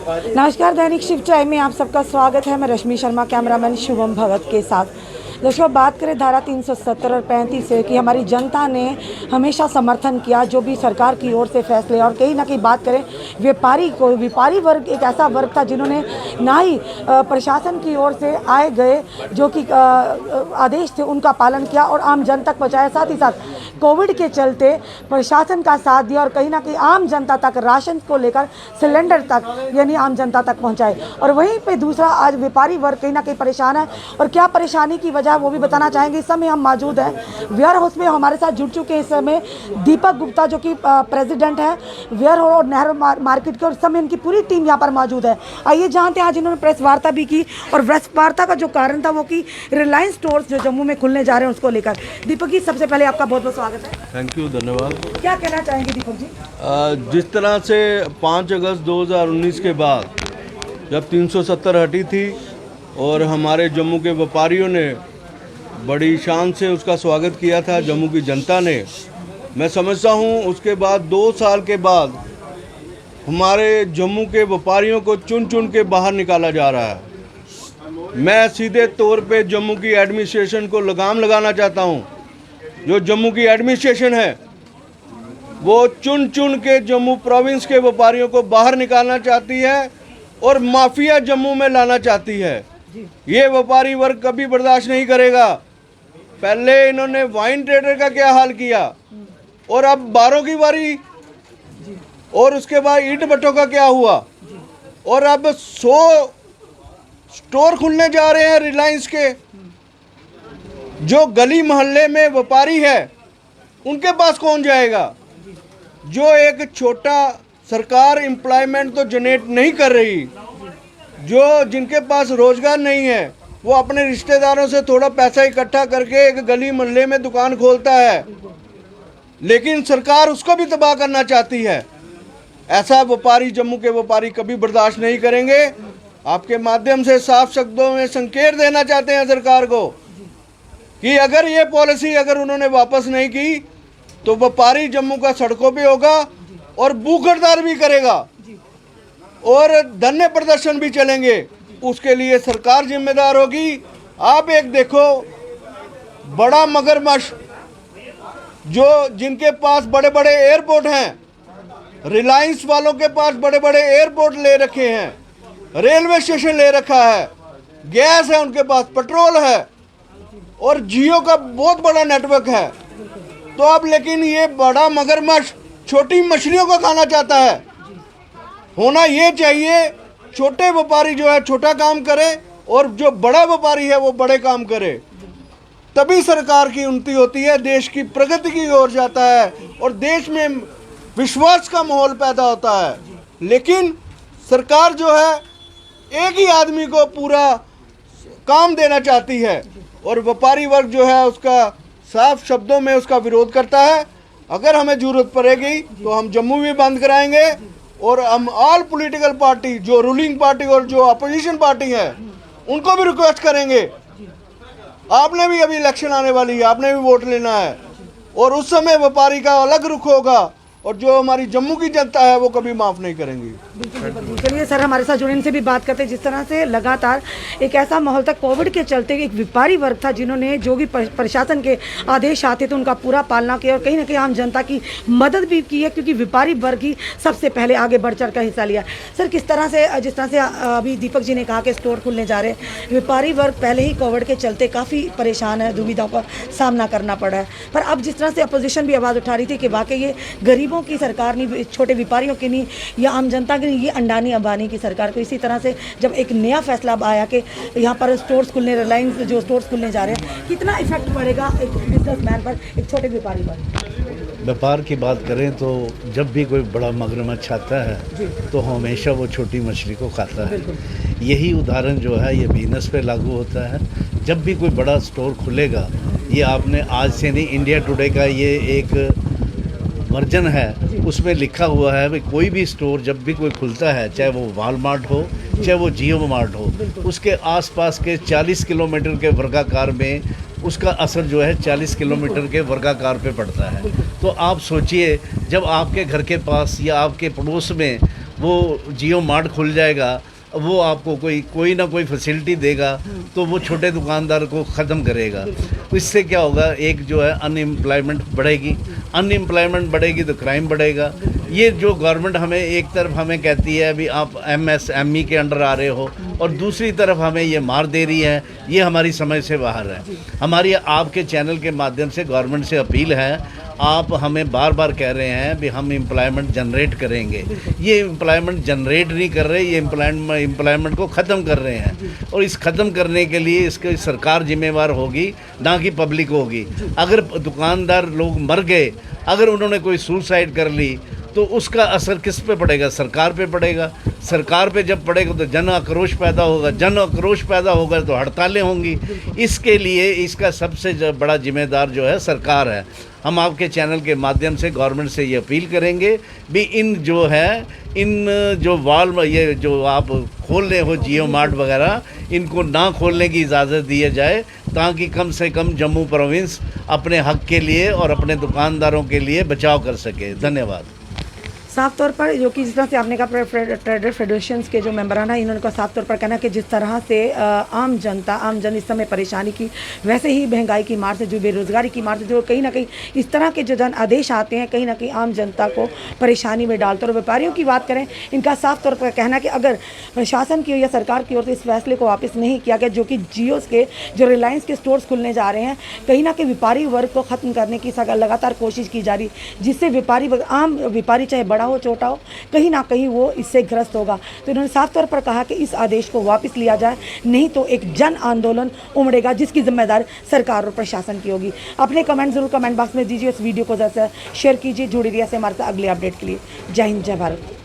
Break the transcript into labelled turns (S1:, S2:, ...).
S1: नमस्कार, दैनिक शिव टाइम में आप सबका स्वागत है। मैं रश्मि शर्मा, कैमरामैन शुभम भगत के साथ। दोस्तों, बात करें धारा 370 और 35 से कि हमारी जनता ने हमेशा समर्थन किया जो भी सरकार की ओर से फैसले, और कहीं ना कहीं बात करें व्यापारी वर्ग एक ऐसा वर्ग था जिन्होंने ना ही प्रशासन की ओर से आए गए जो कि आदेश थे उनका पालन किया और आम जन तक पहुँचाया। साथ ही साथ कोविड के चलते प्रशासन का साथ दिया और कहीं ना कहीं आम जनता तक राशन को लेकर सिलेंडर तक यानी आम जनता तक पहुंचाए। और वहीं पे दूसरा, आज व्यापारी वर्ग कहीं ना कहीं परेशान है और क्या परेशानी की वजह वो भी बताना चाहेंगे। इस समय हम मौजूद हैं वेयर हाउस में, हमारे साथ जुड़ चुके हैं इस समय दीपक गुप्ता जो कि प्रेसिडेंट है वेयर हाउस और नेहरू मार्केट के, और इस समय इनकी पूरी टीम यहाँ पर मौजूद है। आइए जानते हैं, आज इन्होंने प्रेस वार्ता भी की और प्रेस वार्ता का जो कारण था वो कि रिलायंस स्टोर्स जो जम्मू में खुलने जा रहे हैं उसको लेकर। दीपक जी, सबसे पहले आपका बहुत बहुत स्वागत है।
S2: थैंक यू, धन्यवाद।
S1: क्या कहना चाहेंगे दीपक जी?
S2: जिस तरह से 5 अगस्त 2019 के बाद जब 370 हटी थी और हमारे जम्मू के व्यापारियों ने बड़ी शान से उसका स्वागत किया था, जम्मू की जनता ने, मैं समझता हूँ उसके बाद 2 साल के बाद हमारे जम्मू के व्यापारियों को चुन चुन के बाहर निकाला जा रहा है। मैं सीधे तौर पे जम्मू की एडमिनिस्ट्रेशन को लगाम लगाना चाहता हूँ। जो जम्मू की एडमिनिस्ट्रेशन है वो चुन चुन के जम्मू प्रोविंस के व्यापारियों को बाहर निकालना चाहती है और माफिया जम्मू में लाना चाहती है। ये व्यापारी वर्ग कभी बर्दाश्त नहीं करेगा। पहले इन्होंने वाइन ट्रेडर का क्या हाल किया और अब बारों की बारी, और उसके बाद ईंट भट्टों का क्या हुआ, और अब 100 स्टोर खुलने जा रहे हैं रिलायंस के। जो गली मोहल्ले में व्यापारी है उनके पास कौन जाएगा? जो एक छोटा सरकार एम्प्लॉयमेंट तो जनरेट नहीं कर रही, जो जिनके पास रोजगार नहीं है, वो अपने रिश्तेदारों से थोड़ा पैसा इकट्ठा करके एक गली मोहल्ले में दुकान खोलता है, लेकिन सरकार उसको भी तबाह करना चाहती है। ऐसा व्यापारी, जम्मू के व्यापारी कभी बर्दाश्त नहीं करेंगे। आपके माध्यम से साफ शब्दों में संकेत देना चाहते हैं सरकार को कि अगर ये पॉलिसी अगर उन्होंने वापस नहीं की तो व्यापारी जम्मू का सड़कों पे होगा और भूख हड़ताल भी करेगा और धरने प्रदर्शन भी चलेंगे। उसके लिए सरकार जिम्मेदार होगी। आप एक देखो, बड़ा मगरमच्छ जो जिनके पास बड़े बड़े एयरपोर्ट हैं, रिलायंस वालों के पास बड़े बड़े एयरपोर्ट ले रखे हैं, रेलवे स्टेशन ले रखा है, गैस है उनके पास, पेट्रोल है और जियो का बहुत बड़ा नेटवर्क है। तो अब लेकिन ये बड़ा मगरमच्छ छोटी मछलियों को खाना चाहता है। होना ये चाहिए छोटे व्यापारी जो है छोटा काम करे और जो बड़ा व्यापारी है वो बड़े काम करे, तभी सरकार की उन्नति होती है, देश की प्रगति की ओर जाता है और देश में विश्वास का माहौल पैदा होता है। लेकिन सरकार जो है एक ही आदमी को पूरा काम देना चाहती है और व्यापारी वर्ग जो है उसका साफ शब्दों में उसका विरोध करता है। अगर हमें जरूरत पड़ेगी तो हम जम्मू भी बंद कराएंगे और हम ऑल पॉलिटिकल पार्टी, जो रूलिंग पार्टी और जो अपोजिशन पार्टी है, उनको भी रिक्वेस्ट करेंगे। आपने भी अभी इलेक्शन आने वाली है, आपने भी वोट लेना है और उस समय व्यापारी का अलग रुख होगा और जो हमारी जम्मू की जनता है वो कभी माफ़ नहीं करेंगी।
S1: चलिए सर, हमारे साथ जुड़ने से भी बात करते हैं। जिस तरह से लगातार एक ऐसा माहौल था कोविड के चलते, एक व्यापारी वर्ग था जिन्होंने जो भी प्रशासन के आदेश आते थे उनका पूरा पालना किया और कहीं ना कहीं आम जनता की मदद भी की है, क्योंकि व्यापारी वर्ग ही सबसे पहले आगे बढ़ चढ़ कर हिस्सा लिया। सर, किस तरह से, जिस तरह से अभी दीपक जी ने कहा कि स्टोर खुलने जा रहे हैं, व्यापारी वर्ग पहले ही कोविड के चलते काफ़ी परेशान है, दुविधाओं का सामना करना पड़ा है, पर अब जिस तरह से अपोजिशन भी आवाज़ उठा रही थी कि वाकई ये गरीबों की सरकार नहीं, छोटे व्यापारियों की नहीं या आम जनता की नहीं, ये अंडानी अंबानी की सरकार को। इसी तरह से जब एक नया फैसला आया कि यहाँ पर स्टोर्स खुलने, रिलायंस जो स्टोर्स खुलने जा रहे हैं, कितना इफेक्ट पड़ेगा एक बिजनेसमैन पर, एक छोटे व्यापारी पर?
S3: व्यापार की बात करें तो जब भी कोई बड़ा मगरमच्छ आता है तो हमेशा वो छोटी मछली को खाता है। यही उदाहरण जो है ये बिजनेस पे लागू होता है। जब भी कोई बड़ा स्टोर खुलेगा, ये आपने आज से नहीं, इंडिया टुडे का ये एक वर्जन है, उसमें लिखा हुआ है कि कोई भी स्टोर जब भी कोई खुलता है, चाहे वो वॉलमार्ट हो चाहे वो जियो मार्ट हो, उसके आसपास के 40 किलोमीटर के वर्गाकार में उसका असर जो है 40 किलोमीटर के वर्गाकार पे पड़ता है। तो आप सोचिए, जब आपके घर के पास या आपके पड़ोस में वो जियो मार्ट खुल जाएगा, वो आपको कोई ना कोई फैसिलिटी देगा तो वो छोटे दुकानदार को ख़त्म करेगा। इससे क्या होगा, एक जो है अनएम्प्लॉयमेंट बढ़ेगी, अनएम्प्लॉयमेंट बढ़ेगी तो क्राइम बढ़ेगा। ये जो गवर्नमेंट हमें एक तरफ हमें कहती है अभी आप MSME के अंडर आ रहे हो और दूसरी तरफ हमें ये मार दे रही है, ये हमारी समझ से बाहर है। हमारी आपके चैनल के माध्यम से गवर्नमेंट से अपील है, आप हमें बार बार कह रहे हैं भी हम एम्प्लॉयमेंट जनरेट करेंगे, ये एम्प्लॉयमेंट जनरेट नहीं कर रहे, ये एम्प्लॉयमेंट को ख़त्म कर रहे हैं और इस ख़त्म करने के लिए इसकी सरकार जिम्मेवार होगी, ना कि पब्लिक होगी। अगर दुकानदार लोग मर गए, अगर उन्होंने कोई सुसाइड कर ली तो उसका असर किस पे पड़ेगा? सरकार पे पड़ेगा। सरकार पे जब पड़ेगा तो जन आक्रोश पैदा होगा, जन आक्रोश पैदा होगा तो हड़तालें होंगी। इसके लिए इसका सबसे बड़ा जिम्मेदार जो है सरकार है। हम आपके चैनल के माध्यम से गवर्नमेंट से ये अपील करेंगे भी इन जो वॉल ये जो आप खोल रहे हो जियो मार्ट वगैरह, इनको ना खोलने की इजाज़त दी जाए ताकि कम से कम जम्मू प्रोविंस अपने हक के लिए और अपने दुकानदारों के लिए बचाव कर सके। धन्यवाद।
S1: साफ तौर पर जो कि जिस तरह से आपने कहा ट्रेडर फेडरेशंस के जो मेंबरान हैं, इन्होंने कहा साफ तौर पर कहना कि जिस तरह से आम जन इस समय परेशानी की, वैसे ही महंगाई की मार से, जो बेरोज़गारी की मार से, जो कहीं ना कहीं इस तरह के जो जन आदेश आते हैं कहीं ना कहीं आम जनता को परेशानी में डालते। और व्यापारियों की बात करें, इनका साफ तौर पर कहना कि अगर प्रशासन की या सरकार की ओर से इस फैसले को वापस नहीं किया गया, जो कि जियोस के जो रिलायंस के स्टोर्स खुलने जा रहे हैं, कहीं ना कहीं व्यापारी वर्ग को ख़त्म करने की लगातार कोशिश की जा रही, जिससे आम व्यापारी चाहे बड़ा हो छोटा हो, कहीं ना कहीं वो इससे ग्रस्त होगा। तो इन्होंने साफ तौर पर कहा कि इस आदेश को वापस लिया जाए, नहीं तो एक जन आंदोलन उमड़ेगा जिसकी जिम्मेदारी सरकार और प्रशासन की होगी। अपने कमेंट जरूर कमेंट बॉक्स में दीजिए, इस वीडियो को ज़्यादा से शेयर कीजिए, जुड़ी रहिए से हमारे साथ अगले अपडेट के लिए। जय हिंद, जय भारत।